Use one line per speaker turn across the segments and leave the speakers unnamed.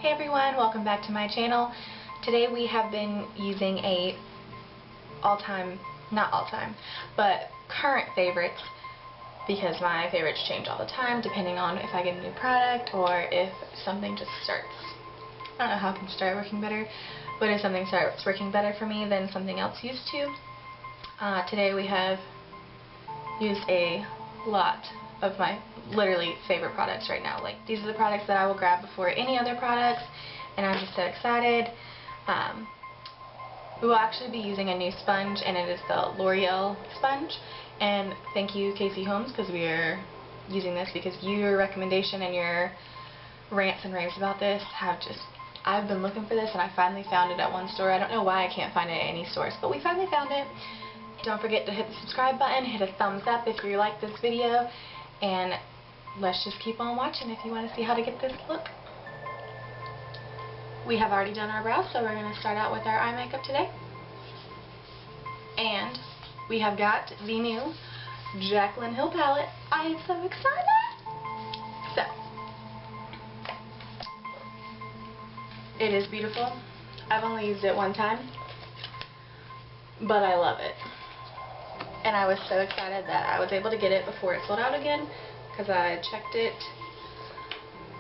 Hey everyone, welcome back to my channel. Today we have been using a not all-time, but current favorites, because my favorites change all the time depending on if I get a new product or if something just starts. I don't know how it can start working better, but if something starts working better for me than something else used to. Today we have used a lot of my literally favorite products right now. Like, these are the products that I will grab before any other products, and I'm just so excited. We will actually be using a new sponge, and it is the Loreal Sponge. And thank you, Casey Holmes, because we are using this because your recommendation and your rants and raves about this have just, I've been looking for this and I finally found it at one store. I don't know why I can't find it at any stores, but we finally found it. Don't forget to hit the subscribe button, hit a thumbs up if you like this video, and let's just keep on watching if you want to see how to get this look. We have already done our brows, so we're going to start out with our eye makeup today. And we have got the new Jaclyn Hill palette. I am so excited! So, it is beautiful. I've only used it one time, but I love it. And I was so excited that I was able to get it before it sold out again, because I checked it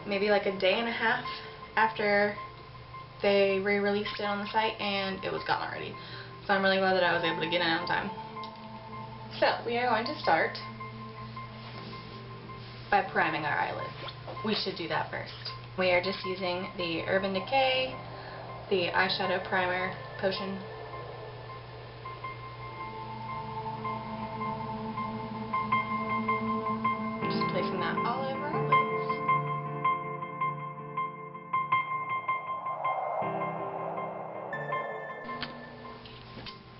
maybe like a day and a half after they re-released it on the site, and it was gone already. So I'm really glad that I was able to get it on time. So we are going to start by priming our eyelids. We should do that first. We are just using the Urban Decay, the eyeshadow primer potion. Just placing that all over our lids.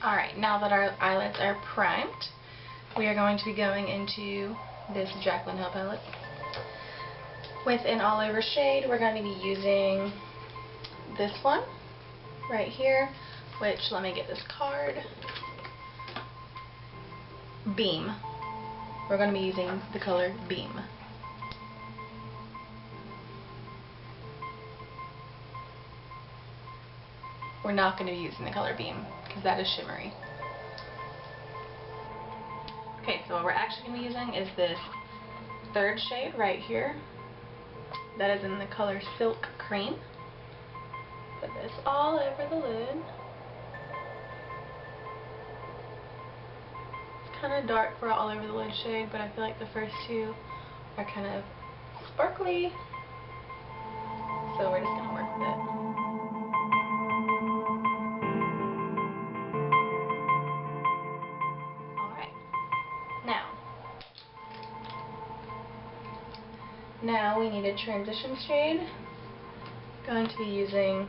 Alright, now that our eyelids are primed, we are going to be going into this Jaclyn Hill palette. With an all-over shade, we're going to be using this one right here, which, let me get this card, Beam. We're going to be using the color Beam. We're not going to be using the color Beam, because that is shimmery. Okay, so what we're actually going to be using is this third shade right here. That is in the color Silk Cream. Put this all over the lid. It's kind of dark for an all over the lid shade, but I feel like the first two are kind of sparkly. So we're just going to work with it. Now we need a transition shade. Going to be using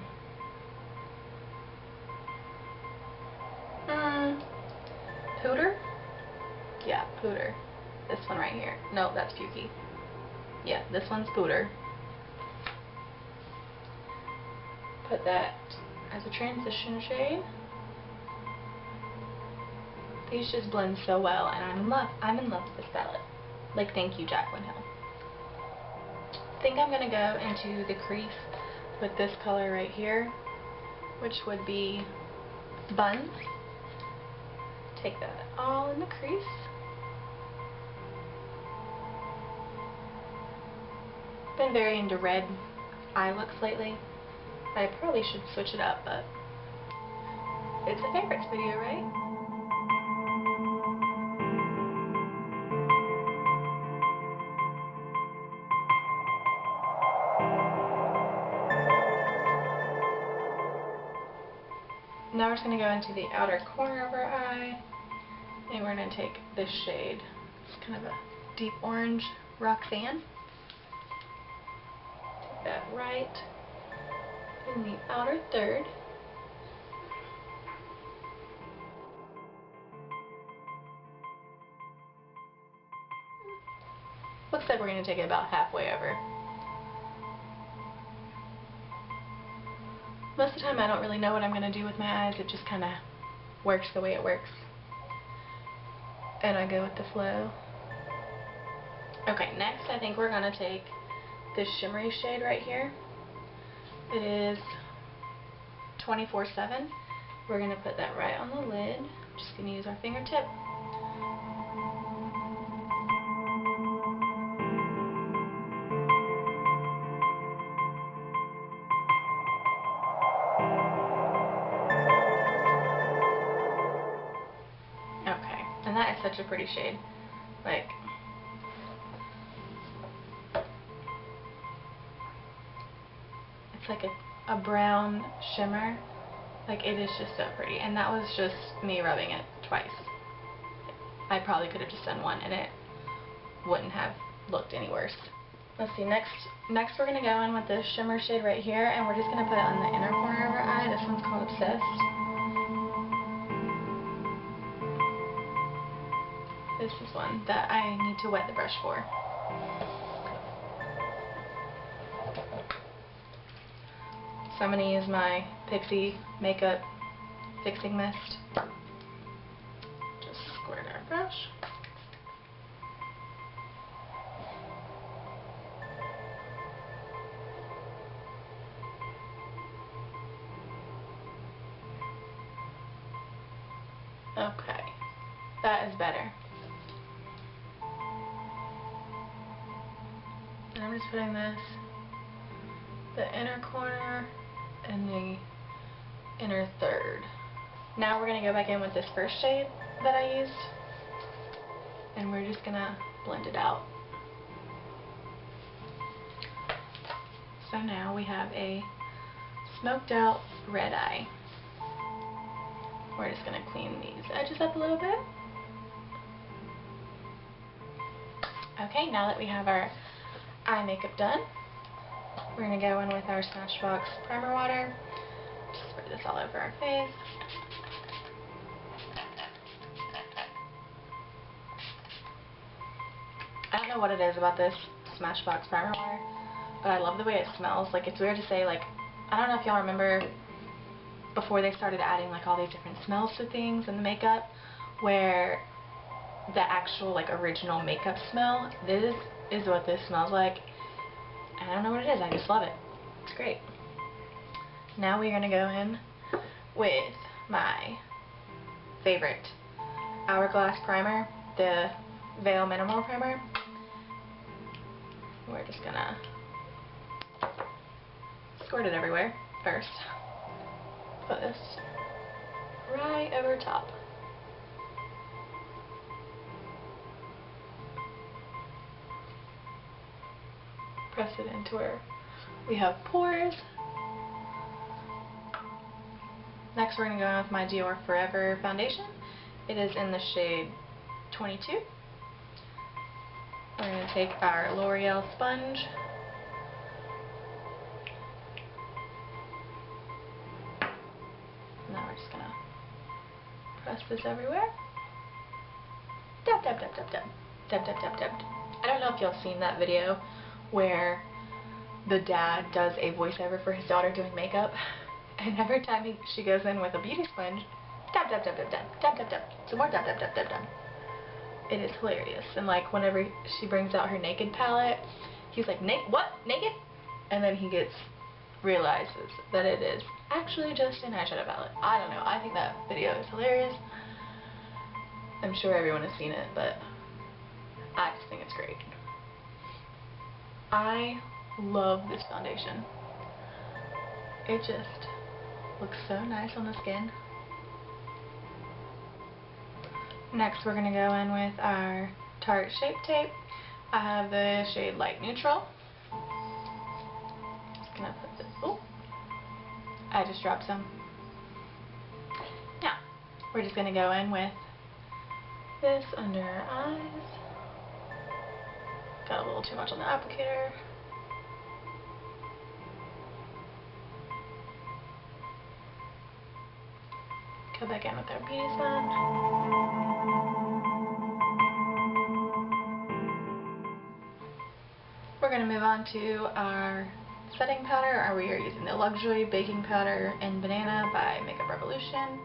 Pooter? Yeah, Pooter. This one right here. No, that's Pukey. Yeah, this one's Pooter. Put that as a transition shade. These just blend so well, and I'm in love with this palette. Like, thank you, Jaclyn Hill. I think I'm going to go into the crease with this color right here, which would be Buns. Take that all in the crease. Been very into red eye looks lately. I probably should switch it up, but it's a favorites video, right? Now we're just going to go into the outer corner of our eye, and we're going to take this shade. It's kind of a deep orange Roxanne. Take that right in the outer third. Looks like we're going to take it about halfway over. Most of the time I don't really know what I'm going to do with my eyes. It just kind of works the way it works. And I go with the flow. Okay, next I think we're going to take this shimmery shade right here. It is 24/7. We're going to put that right on the lid. Just going to use our fingertip. Okay, and that is such a pretty shade. Like, it's like a brown shimmer. Like, it is just so pretty. And that was just me rubbing it twice. I probably could have just done one and it wouldn't have looked any worse. Let's see, next we're going to go in with this shimmer shade right here, and we're just going to put it on the inner corner of our eye. This one's called Obsessed. This is one that I need to wet the brush for. So I'm going to use my Pixi Makeup Fixing Mist. Just squirt our brush. Okay, that is better. And I'm just putting this the inner corner and the inner third. Now we're going to go back in with this first shade that I used, and we're just going to blend it out. So now we have a smoked out red eye. We're just going to clean these edges up a little bit. Okay, now that we have our eye makeup done, we're going to go in with our Smashbox primer water. Just spray this all over our face. I don't know what it is about this Smashbox primer water, but I love the way it smells. Like, it's weird to say, like, I don't know if y'all remember before they started adding like all these different smells to things in the makeup, where the actual like original makeup smell, this is what this smells like. I don't know what it is, I just love it. It's great. Now we're going to go in with my favorite Hourglass primer, the Veil Minimal Primer. We're just going to squirt it everywhere first. Put this right over top. Press it into where we have pores. Next we're going to go in with my Dior Forever foundation. It is in the shade 22. We're going to take our Loreal Sponge. Now we're just going to press this everywhere. Dab, dab, dab, dab, dab. Dab, dab, dab, dab. I don't know if y'all seen that video where the dad does a voiceover for his daughter doing makeup, and every time she goes in with a beauty sponge, dab, dab, dab, dab, dab, dab, dab, dab, some more dab, dab, dab, dab, dab. It is hilarious. And like whenever she brings out her naked palette, he's like, what? Naked? And then he realizes that it is actually just an eyeshadow palette. I don't know. I think that video is hilarious. I'm sure everyone has seen it, but I just think it's great. I love this foundation. It just looks so nice on the skin. Next we're going to go in with our Tarte Shape Tape. I have the shade Light Neutral. Just going to put this, oh, I just dropped some. Now, we're just going to go in with this under our eyes. Got a little too much on the applicator. Go back in with our beauty sponge. We're going to move on to our setting powder. We are using the Luxury Baking Powder in Banana by Makeup Revolution.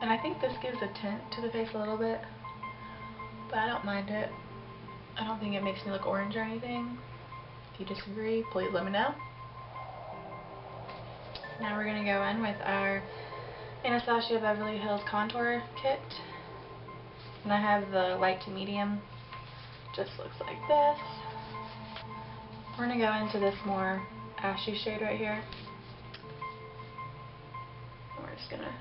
And I think this gives a tint to the face a little bit, but I don't mind it. I don't think it makes me look orange or anything. If you disagree, please let me know. Now we're going to go in with our Anastasia Beverly Hills Contour Kit. And I have the light to medium. Just looks like this. We're going to go into this more ashy shade right here. And we're just going to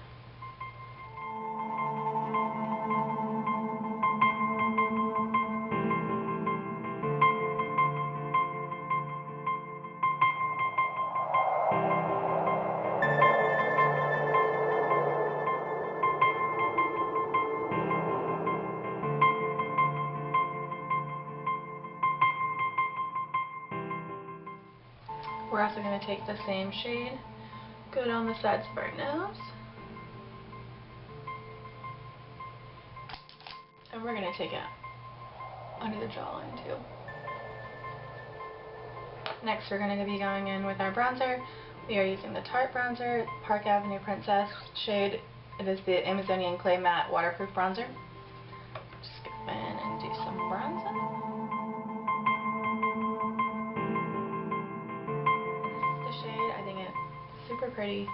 We're also going to take the same shade, go down the sides of our nose, and we're going to take it under the jawline too. Next we're going to be going in with our bronzer. We are using the Tarte bronzer, Park Avenue Princess shade. It is the Amazonian Clay Matte Waterproof Bronzer. Just go in and do some bronzing. Super pretty.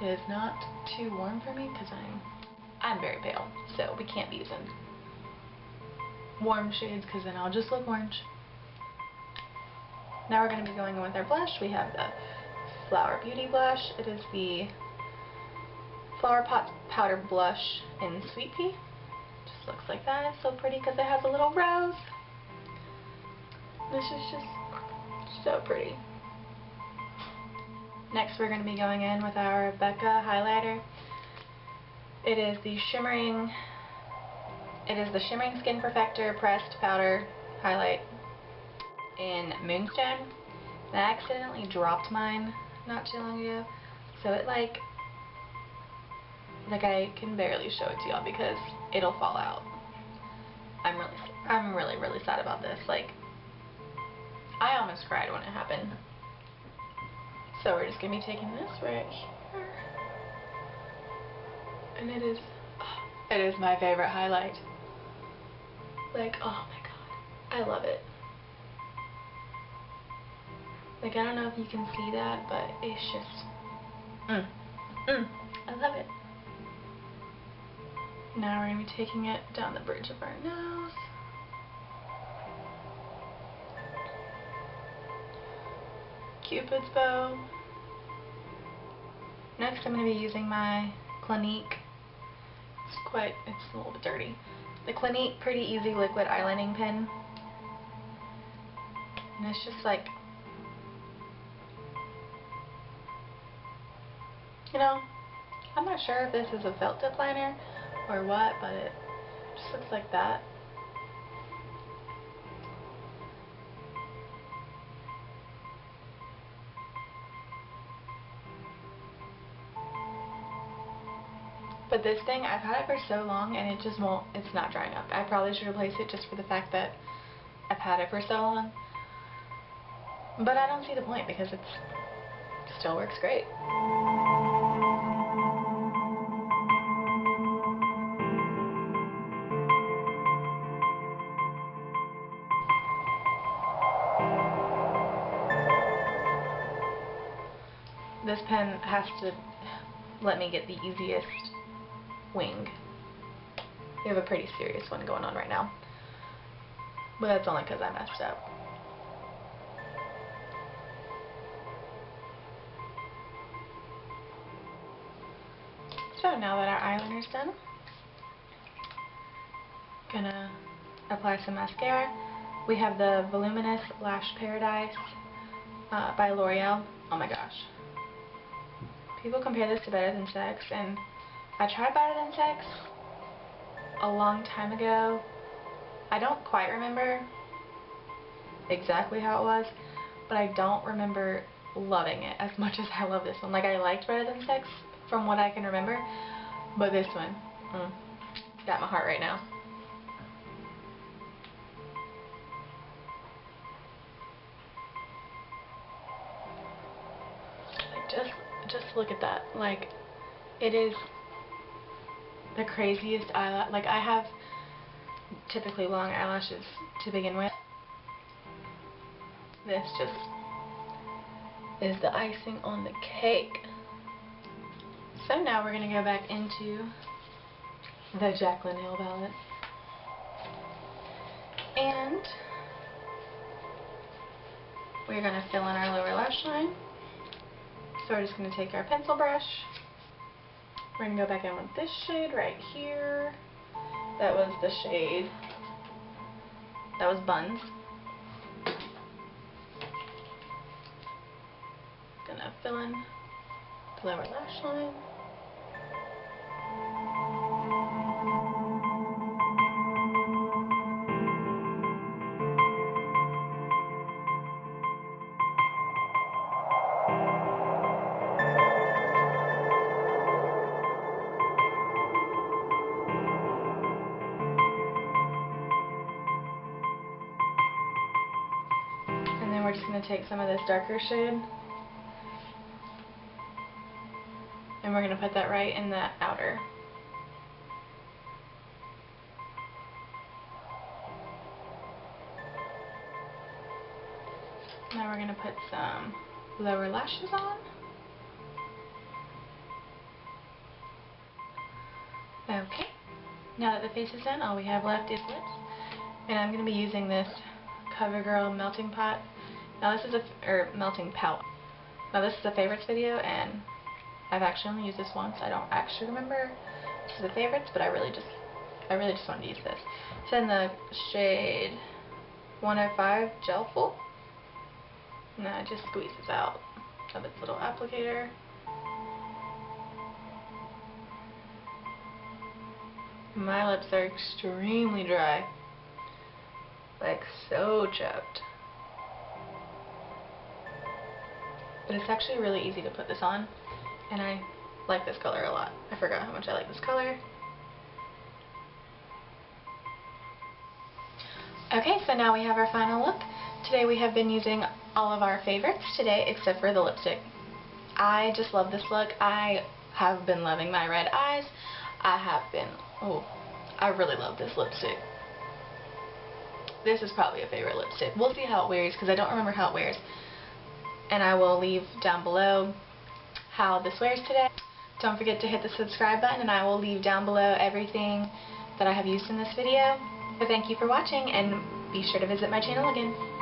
It is not too warm for me because I'm very pale, so we can't be using warm shades because then I'll just look orange. Now we're going to be going in with our blush. We have the Flower Beauty blush. It is the Flower Pot Powder Blush in Sweet Pea. Just looks like that. It's so pretty because it has a little rose. This is just so pretty. Next we're going to be going in with our Becca highlighter. It is the Shimmering Skin Perfector Pressed Powder Highlight in Moonstone. And I accidentally dropped mine not too long ago, so it like I can barely show it to y'all because it'll fall out. I'm really sad about this. Like, I almost cried when it happened. So we're just going to be taking this right here, and it is my favorite highlight. Like, oh my god, I love it. Like, I don't know if you can see that, but it's just, I love it. Now we're going to be taking it down the bridge of our nose. Cupid's bow. Next I'm going to be using my Clinique. It's a little bit dirty. The Clinique Pretty Easy Liquid Eyelining Pen. And it's just like, you know, I'm not sure if this is a felt tip liner or what, but it just looks like that. But this thing, I've had it for so long and it just won't, it's not drying up. I probably should replace it just for the fact that I've had it for so long. But I don't see the point because it still works great. This pen has to let me get the easiest wing. We have a pretty serious one going on right now, but that's only because I messed up. So now that our eyeliner's done, gonna apply some mascara. We have the Voluminous Lash Paradise by L'Oreal. Oh my gosh. People compare this to Better Than Sex, and I tried Better Than Sex a long time ago. I don't quite remember exactly how it was, but I don't remember loving it as much as I love this one. Like, I liked Better Than Sex from what I can remember, but this one, got my heart right now. Like, just look at that. Like, it is the craziest eyelash. Like, I have typically long eyelashes to begin with. This just is the icing on the cake. So now we're going to go back into the Jaclyn nail palette. And we're going to fill in our lower lash line. So we're just going to take our pencil brush. We're going to go back in with this shade right here. That was the shade. That was Buns. Gonna fill in the lower lash line. We're just going to take some of this darker shade and we're going to put that right in the outer. Now we're going to put some lower lashes on. Okay, now that the face is done, all we have left is lips, and I'm going to be using this CoverGirl melting pot. Now this is melting pout. Now this is a favorites video, and I've actually only used this once. I don't actually remember this is a favorites, but I really just wanted to use this. It's in the shade 105 Gel Full. And then it just squeezes out of its little applicator. My lips are extremely dry. Like, so chapped. But it's actually really easy to put this on, and I like this color a lot. I forgot how much I like this color. Okay, so now we have our final look. Today we have been using all of our favorites today except for the lipstick. I just love this look. I have been loving my red eyes. I really love this lipstick. This is probably a favorite lipstick. We'll see how it wears because I don't remember how it wears. And I will leave down below how this wears today. Don't forget to hit the subscribe button, and I will leave down below everything that I have used in this video. So thank you for watching, and be sure to visit my channel again.